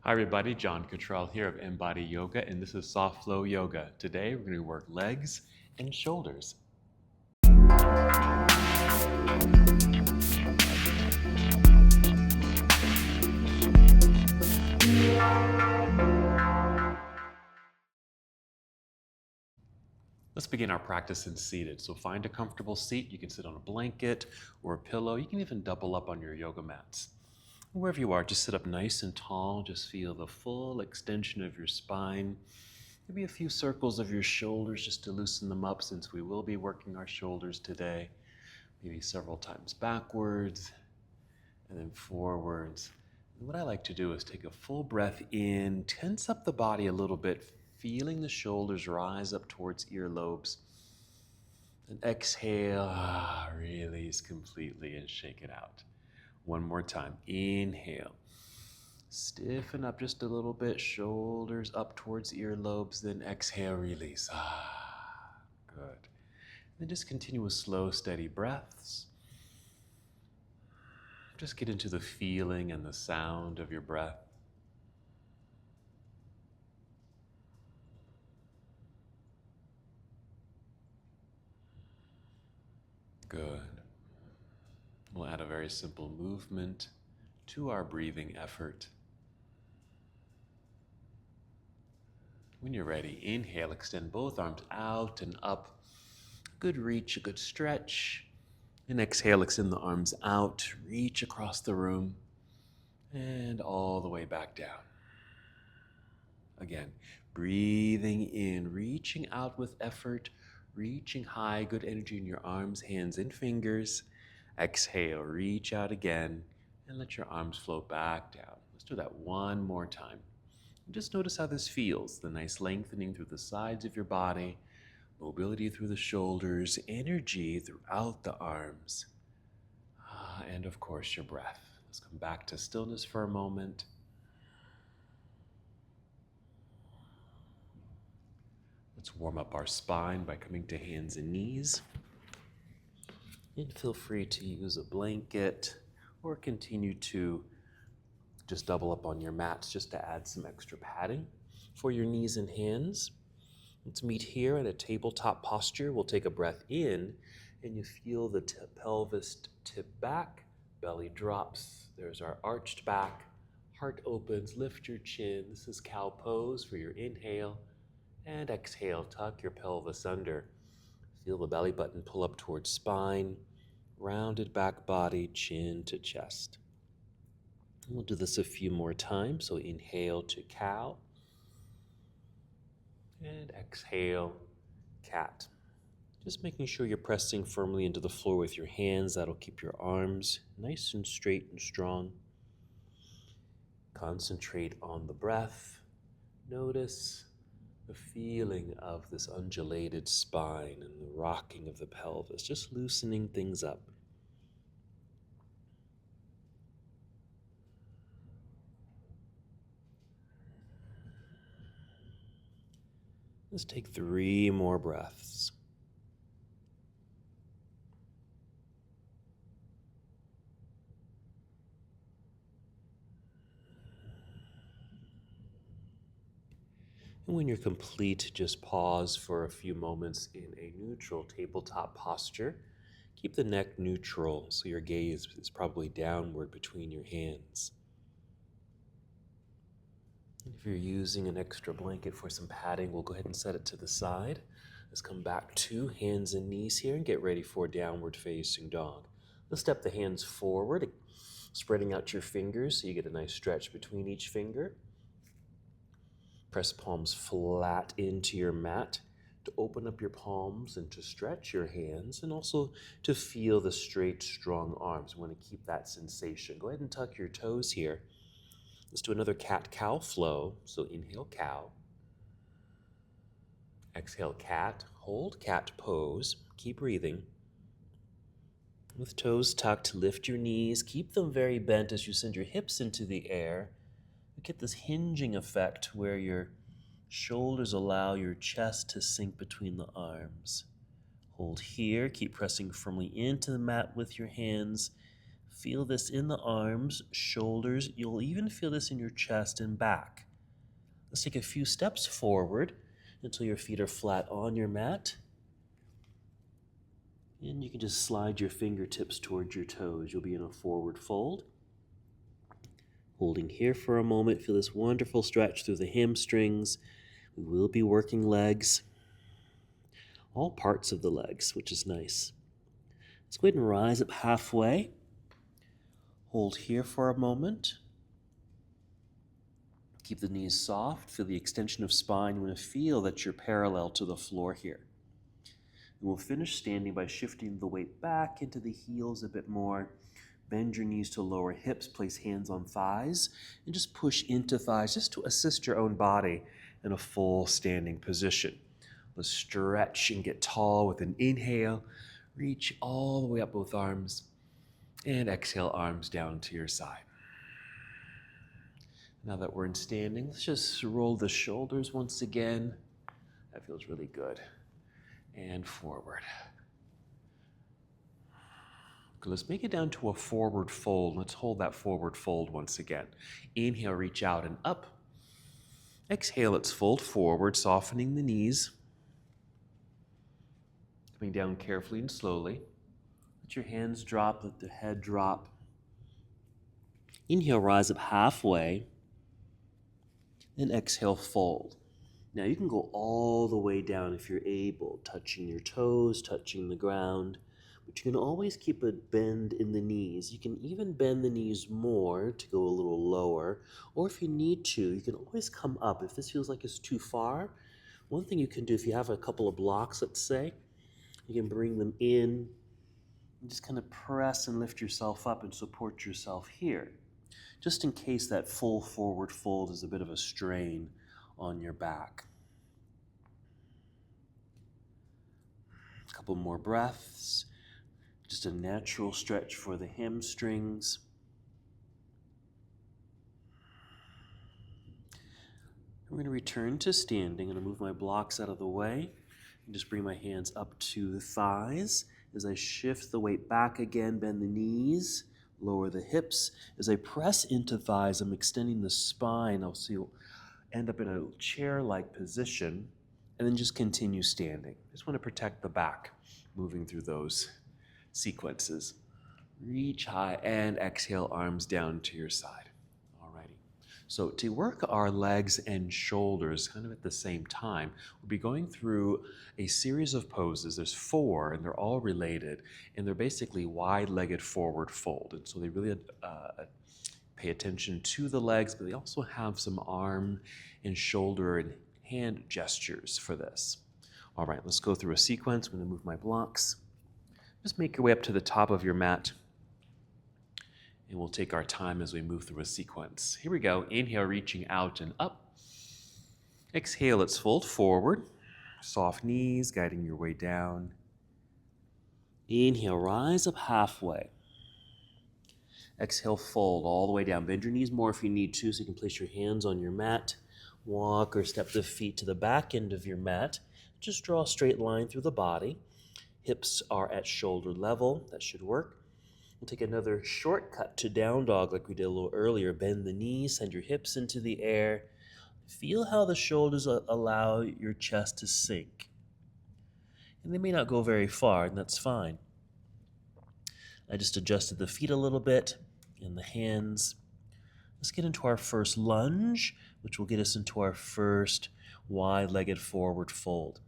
Hi everybody, John Cottrell here of MBODY Yoga, and this is Soft Flow Yoga. Today we're going to work legs and shoulders. Let's begin our practice in seated. So find a comfortable seat. You can sit on a blanket or a pillow. You can even double up on your yoga mats. Wherever you are, just sit up nice and tall. Just feel the full extension of your spine. Maybe a few circles of your shoulders just to loosen them up, since we will be working our shoulders today. Maybe several times backwards and then forwards. And what I like to do is take a full breath in, tense up the body a little bit, feeling the shoulders rise up towards earlobes. And exhale, release completely and shake it out. One more time, inhale. Stiffen up just a little bit, shoulders up towards earlobes, then exhale, release. Good. Then just continue with slow, steady breaths. Just get into the feeling and the sound of your breath. Good. We'll add a very simple movement to our breathing effort. When you're ready, inhale, extend both arms out and up. Good reach, a good stretch. And exhale, extend the arms out, reach across the room, and all the way back down. Again, breathing in, reaching out with effort, reaching high, good energy in your arms, hands, and fingers. Exhale, reach out again, and let your arms float back down. Let's do that one more time. And just notice how this feels, the nice lengthening through the sides of your body, mobility through the shoulders, energy throughout the arms, and of course your breath. Let's come back to stillness for a moment. Let's warm up our spine by coming to hands and knees. And feel free to use a blanket or continue to just double up on your mats just to add some extra padding for your knees and hands. Let's meet here at a tabletop posture. We'll take a breath in, and you feel the pelvis tip back, belly drops. There's our arched back, heart opens, lift your chin. This is cow pose for your inhale. And exhale, tuck your pelvis under. Feel the belly button pull up towards spine, rounded back body, chin to chest. We'll do this a few more times. So inhale to cow. And exhale, cat. Just making sure you're pressing firmly into the floor with your hands. That'll keep your arms nice and straight and strong. Concentrate on the breath. Notice the feeling of this undulated spine and the rocking of the pelvis, just loosening things up. Let's take 3 more breaths. And when you're complete, just pause for a few moments in a neutral tabletop posture. Keep the neck neutral so your gaze is probably downward between your hands. If you're using an extra blanket for some padding, we'll go ahead and set it to the side. Let's come back to hands and knees here and get ready for downward facing dog. Let's step the hands forward, spreading out your fingers so you get a nice stretch between each finger. Press palms flat into your mat to open up your palms and to stretch your hands, and also to feel the straight, strong arms. We want to keep that sensation. Go ahead and tuck your toes here. Let's do another cat-cow flow. So inhale, cow. Exhale, cat. Hold cat pose. Keep breathing. With toes tucked, lift your knees. Keep them very bent as you send your hips into the air. You get this hinging effect where your shoulders allow your chest to sink between the arms. Hold here. Keep pressing firmly into the mat with your hands. Feel this in the arms, shoulders. You'll even feel this in your chest and back. Let's take a few steps forward until your feet are flat on your mat. And you can just slide your fingertips towards your toes. You'll be in a forward fold. Holding here for a moment, feel this wonderful stretch through the hamstrings. We will be working legs, all parts of the legs, which is nice. Let's go ahead and rise up halfway. Hold here for a moment. Keep the knees soft. Feel the extension of spine. You want to feel that you're parallel to the floor here. And we'll finish standing by shifting the weight back into the heels a bit more. Bend your knees to lower hips, place hands on thighs, and just push into thighs just to assist your own body in a full standing position. Let's stretch and get tall with an inhale. Reach all the way up both arms, and exhale, arms down to your side. Now that we're in standing, let's just roll the shoulders once again. That feels really good. And forward. Okay, let's make it down to a forward fold. Let's hold that forward fold once again. Inhale, reach out and up. Exhale, let's fold forward, softening the knees. Coming down carefully and slowly. Let your hands drop, let the head drop. Inhale, rise up halfway. And exhale, fold. Now you can go all the way down if you're able, touching your toes, touching the ground, but you can always keep a bend in the knees. You can even bend the knees more to go a little lower, or if you need to, you can always come up. If this feels like it's too far, one thing you can do, if you have a couple of blocks, let's say, you can bring them in and just kind of press and lift yourself up and support yourself here, just in case that full forward fold is a bit of a strain on your back. A couple more breaths. Just a natural stretch for the hamstrings. I'm going to return to standing. I'm going to move my blocks out of the way and just bring my hands up to the thighs. As I shift the weight back again, bend the knees, lower the hips. As I press into thighs, I'm extending the spine. I'll see end up in a chair-like position, and then just continue standing. Just want to protect the back, moving through those sequences. Reach high and exhale, arms down to your side. Alrighty. So to work our legs and shoulders kind of at the same time, we'll be going through a series of poses. There's 4, and they're all related, and they're basically wide-legged forward fold. And so they really pay attention to the legs, but they also have some arm and shoulder and hand gestures for this. All right, let's go through a sequence. I'm going to move my blocks. Just make your way up to the top of your mat, and we'll take our time as we move through a sequence. Here we go. Inhale, reaching out and up. Exhale, let's fold forward. Soft knees, guiding your way down. Inhale, rise up halfway. Exhale, fold all the way down. Bend your knees more if you need to, so you can place your hands on your mat. Walk or step the feet to the back end of your mat. Just draw a straight line through the body. Hips are at shoulder level. That should work. We'll take another shortcut to down dog like we did a little earlier. Bend the knees, send your hips into the air. Feel how the shoulders allow your chest to sink. And they may not go very far, and that's fine. I just adjusted the feet a little bit and the hands. Let's get into our first lunge, which will get us into our first wide-legged forward fold.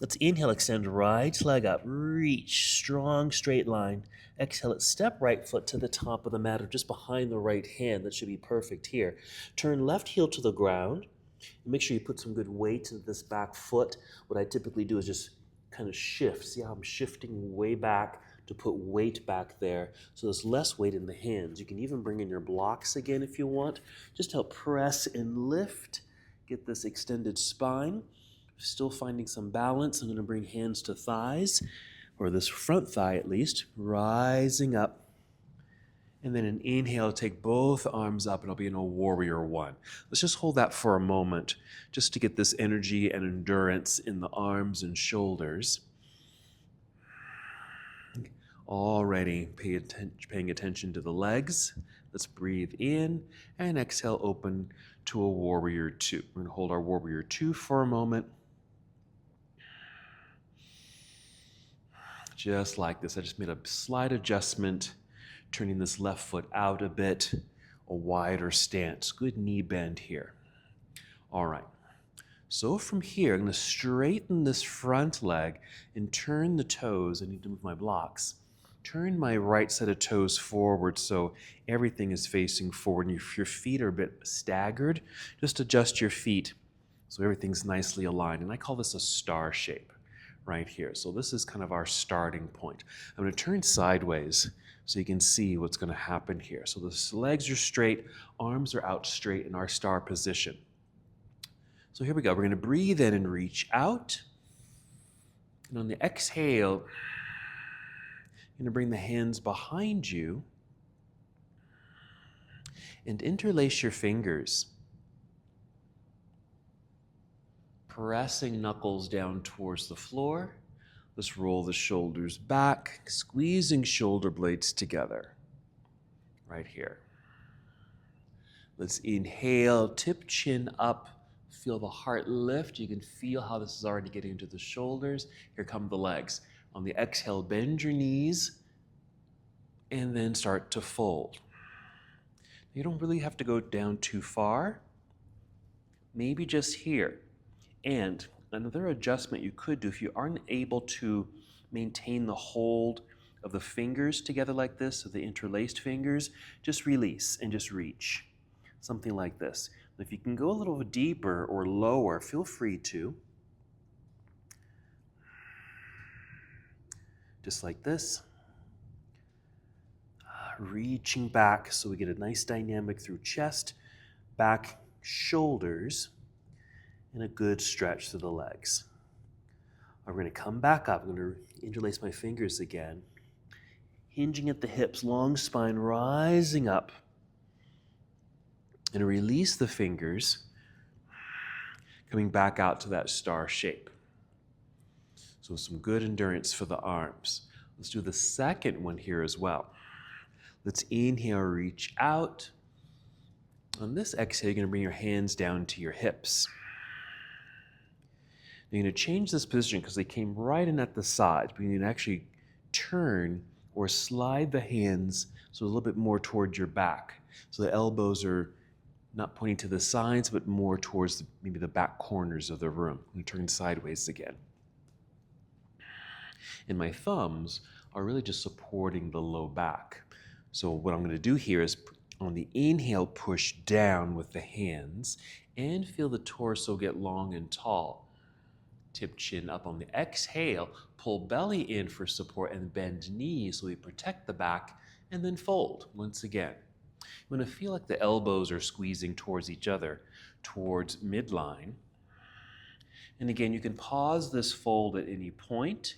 Let's inhale, extend right leg up, reach, strong straight line. Exhale it, step right foot to the top of the mat or just behind the right hand. That should be perfect here. Turn left heel to the ground. And make sure you put some good weight into this back foot. What I typically do is just kind of shift. See how I'm shifting way back to put weight back there so there's less weight in the hands. You can even bring in your blocks again if you want. Just help press and lift. Get this extended spine. Still finding some balance. I'm going to bring hands to thighs, or this front thigh at least, rising up. And then an inhale, take both arms up, and I'll be in a warrior 1. Let's just hold that for a moment, just to get this energy and endurance in the arms and shoulders. Already paying attention to the legs. Let's breathe in and exhale, open to a warrior two. We're going to hold our warrior two for a moment. Just like this. I just made a slight adjustment, turning this left foot out a bit, a wider stance. Good knee bend here. All right. So from here, I'm going to straighten this front leg and turn the toes. I need to move my blocks. Turn my right set of toes forward so everything is facing forward. And if your feet are a bit staggered, just adjust your feet so everything's nicely aligned. And I call this a star shape right here. So this is kind of our starting point. I'm going to turn sideways so you can see what's going to happen here. So the legs are straight, arms are out straight in our star position. So here we go. We're going to breathe in and reach out. And on the exhale, you're going to bring the hands behind you and interlace your fingers, pressing knuckles down towards the floor. Let's roll the shoulders back, squeezing shoulder blades together. Right here. Let's inhale, tip chin up. Feel the heart lift. You can feel how this is already getting into the shoulders. Here come the legs. On the exhale, bend your knees and then start to fold. You don't really have to go down too far. Maybe just here. And another adjustment you could do if you aren't able to maintain the hold of the fingers together like this, so the interlaced fingers, just release and just reach. Something like this. If you can go a little deeper or lower, feel free to. Just like this. Reaching back so we get a nice dynamic through chest, back, shoulders, and a good stretch through the legs. We're going to come back up. I'm going to interlace my fingers again. Hinging at the hips, long spine rising up. And release the fingers, coming back out to that star shape. So some good endurance for the arms. Let's do the second one here as well. Let's inhale, reach out. On this exhale, you're going to bring your hands down to your hips. You're going to change this position because they came right in at the sides, but you need to actually turn or slide the hands so a little bit more towards your back. So the elbows are not pointing to the sides, but more towards maybe the back corners of the room. I'm going to turn sideways again. And my thumbs are really just supporting the low back. So what I'm going to do here is on the inhale, push down with the hands and feel the torso get long and tall. Tip chin up on the exhale, pull belly in for support and bend knees so we protect the back and then fold once again. You want to feel like the elbows are squeezing towards each other, towards midline. And again, you can pause this fold at any point,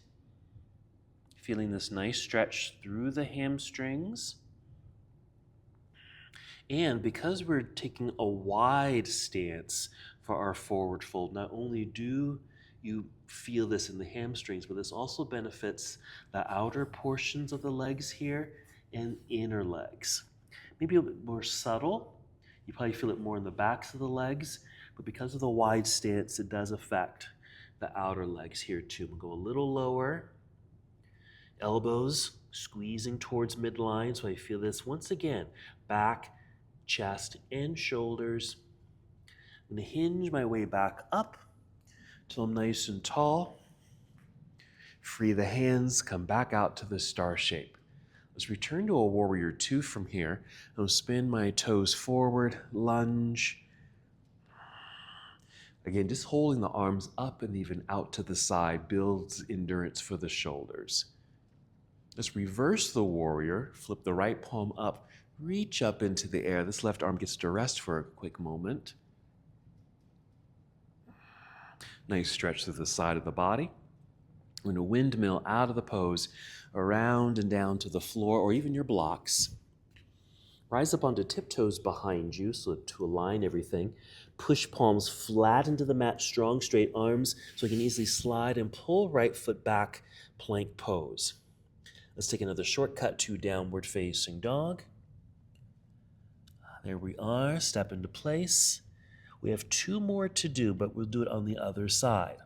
feeling this nice stretch through the hamstrings. And because we're taking a wide stance for our forward fold, not only do you feel this in the hamstrings, but this also benefits the outer portions of the legs here and inner legs. Maybe a bit more subtle. You probably feel it more in the backs of the legs, but because of the wide stance, it does affect the outer legs here too. We'll go a little lower. Elbows squeezing towards midline, so I feel this once again. Back, chest, and shoulders. I'm going to hinge my way back up till I'm nice and tall. Free the hands, come back out to the star shape. Let's return to a warrior two from here. I'll spin my toes forward, lunge. Again, just holding the arms up and even out to the side builds endurance for the shoulders. Let's reverse the warrior, flip the right palm up, reach up into the air. This left arm gets to rest for a quick moment. Nice stretch through the side of the body. We're going to windmill out of the pose, around and down to the floor or even your blocks. Rise up onto tiptoes behind you so to align everything. Push palms flat into the mat, strong straight arms so you can easily slide and pull right foot back, plank pose. Let's take another shortcut to downward facing dog. There we are, step into place. We have 2 more to do, but we'll do it on the other side.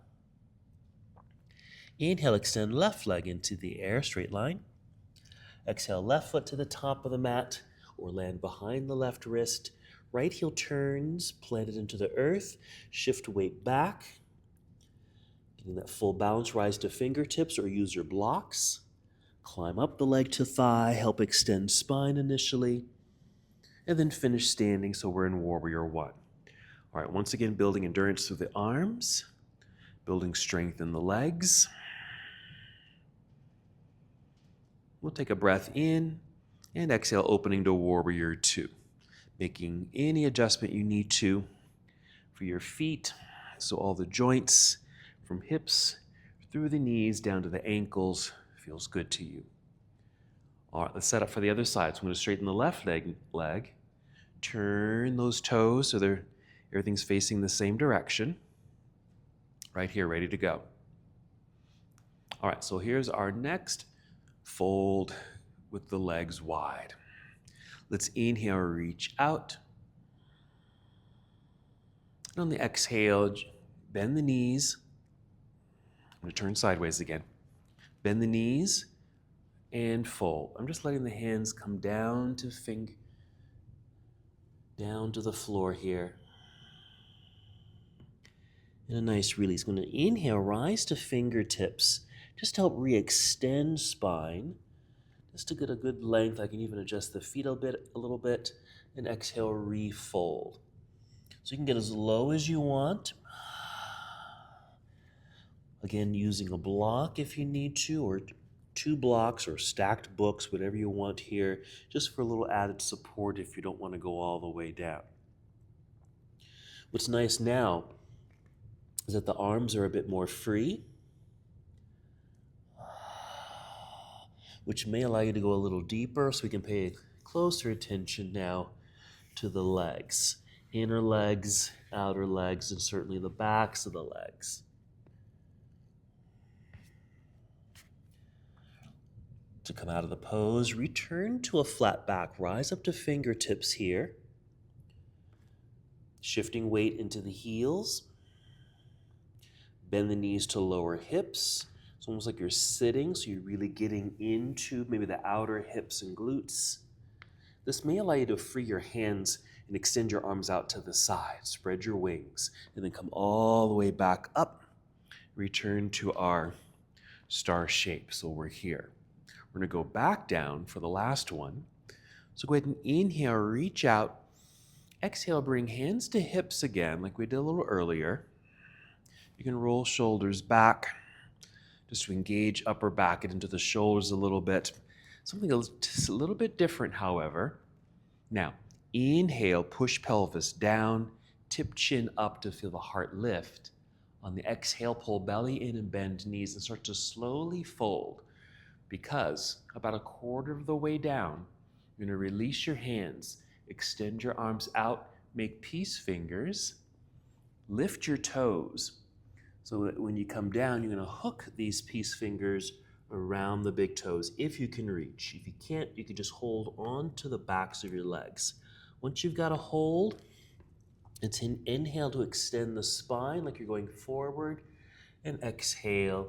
Inhale, extend left leg into the air, straight line. Exhale, left foot to the top of the mat or land behind the left wrist. Right heel turns, planted into the earth. Shift weight back. Getting that full bounce, rise to fingertips or use your blocks. Climb up the leg to thigh, help extend spine initially. And then finish standing, so we're in Warrior One. All right, once again, building endurance through the arms, building strength in the legs. We'll take a breath in and exhale, opening to Warrior Two. Making any adjustment you need to for your feet, so all the joints from hips through the knees down to the ankles feels good to you. All right, let's set up for the other side. So I'm going to straighten the left leg, turn those toes so everything's facing the same direction. Right here, ready to go. All right, so here's our next fold with the legs wide. Let's inhale, reach out. And on the exhale, bend the knees. I'm going to turn sideways again. Bend the knees and fold. I'm just letting the hands come down to the floor here. And a nice release. I'm going to inhale, rise to fingertips. Just to help re-extend spine. Just to get a good length. I can even adjust the feet a little bit. And exhale, refold. So you can get as low as you want. Again, using a block if you need to, or 2 blocks or stacked books, whatever you want here, just for a little added support if you don't want to go all the way down. What's nice now is that the arms are a bit more free, which may allow you to go a little deeper, so we can pay closer attention now to the legs. Inner legs, outer legs, and certainly the backs of the legs. To come out of the pose, return to a flat back, rise up to fingertips here. Shifting weight into the heels. Bend the knees to lower hips. It's almost like you're sitting, so you're really getting into maybe the outer hips and glutes. This may allow you to free your hands and extend your arms out to the side. Spread your wings, and then come all the way back up. Return to our star shape, so we're here. We're going to go back down for the last one. So go ahead and inhale, reach out. Exhale, bring hands to hips again, like we did a little earlier. You can roll shoulders back, just to engage upper back and into the shoulders a little bit. Something just a little bit different, however. Now, inhale, push pelvis down, tip chin up to feel the heart lift. On the exhale, pull belly in and bend knees and start to slowly fold. Because about a quarter of the way down, you're going to release your hands, extend your arms out, make peace fingers, lift your toes, so that when you come down, you're going to hook these peace fingers around the big toes if you can reach. If you can't, you can just hold on to the backs of your legs. Once you've got a hold, it's an inhale to extend the spine like you're going forward, and exhale,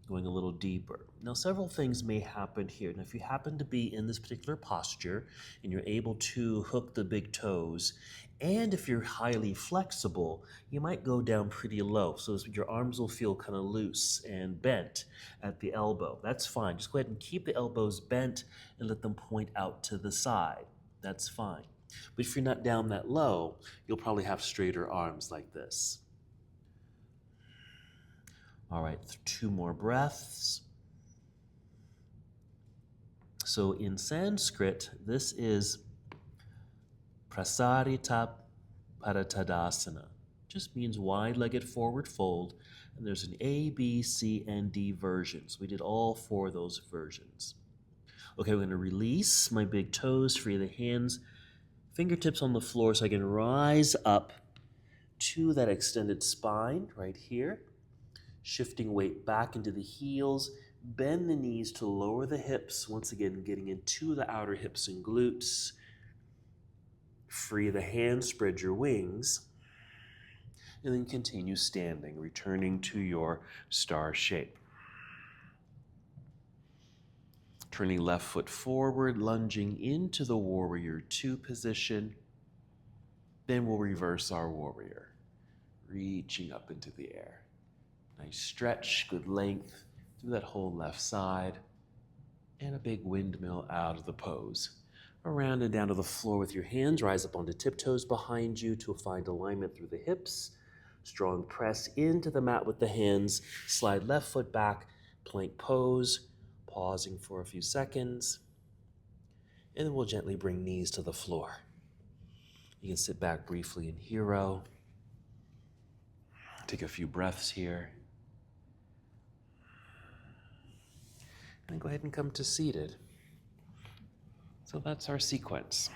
going a little deeper. Now, several things may happen here. Now, if you happen to be in this particular posture and you're able to hook the big toes, and if you're highly flexible, you might go down pretty low. So your arms will feel kind of loose and bent at the elbow. That's fine. Just go ahead and keep the elbows bent and let them point out to the side. That's fine. But if you're not down that low, you'll probably have straighter arms like this. All right, 2 more breaths. So in Sanskrit, this is Prasarita Padottanasana. Just means wide-legged forward fold, and there's an A, B, C, and D versions. We did all 4 of those versions. Okay, we're going to release my big toes, free the hands, fingertips on the floor so I can rise up to that extended spine right here. Shifting weight back into the heels, Bend the knees to lower the hips, once again getting into the outer hips and glutes. Free the hands, spread your wings, and then continue standing, returning to your star shape. Turning left foot forward, lunging into the warrior two position. Then we'll reverse our warrior, reaching up into the air. Nice stretch, good length through that whole left side, and a big windmill out of the pose. Around and down to the floor with your hands, rise up onto tiptoes behind you to find alignment through the hips. Strong press into the mat with the hands, slide left foot back, plank pose, pausing for a few seconds, and then we'll gently bring knees to the floor. You can sit back briefly in hero. Take a few breaths here. And go ahead and come to seated. So that's our sequence.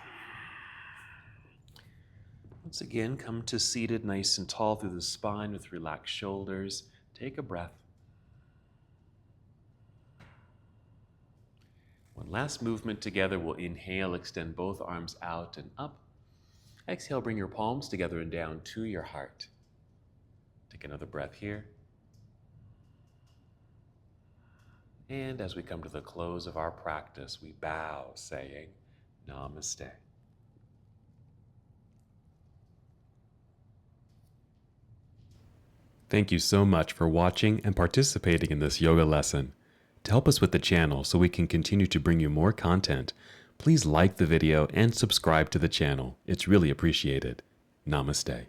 Once again, come to seated nice and tall through the spine with relaxed shoulders. Take a breath. One last movement together. We'll inhale, extend both arms out and up. Exhale, bring your palms together and down to your heart. Take another breath here. And as we come to the close of our practice, we bow, saying, Namaste. Thank you so much for watching and participating in this yoga lesson. To help us with the channel so we can continue to bring you more content, please like the video and subscribe to the channel. It's really appreciated. Namaste.